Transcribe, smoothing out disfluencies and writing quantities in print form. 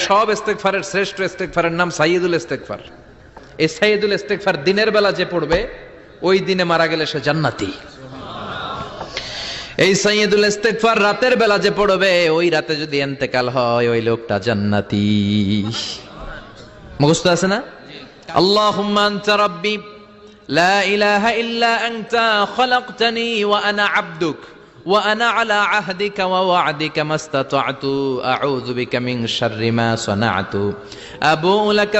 সব ইস্তেগফারের শ্রেষ্ঠ ইস্তেগফারের নাম সাইয়্যিদুল ইস্তেগফার। এই সাইয়্যিদুল ইস্তেগফার দিনের বেলা যে পড়বে ওই দিনে মারা গেলে সে জান্নাতি। এই সাইয়্যিদুল ইস্তেগফার রাতের বেলা যে পড়বে ওই রাতে যদি ইন্তেকাল হয় ওই লোকটা জান্নাতি। মুখস্থ আছে না? আল্লাহুম্মা আনতা রাব্বি লা ইলাহা ইল্লা আনতা খালাকতানি ওয়া আনা আবদুক ওয়া আনা আলা আহদিকা ওয়া ওয়া'দিকা মাস্তাতা'তু আউযু বিকা মিন শাররি মা সানা'তু আবু'ু লাকা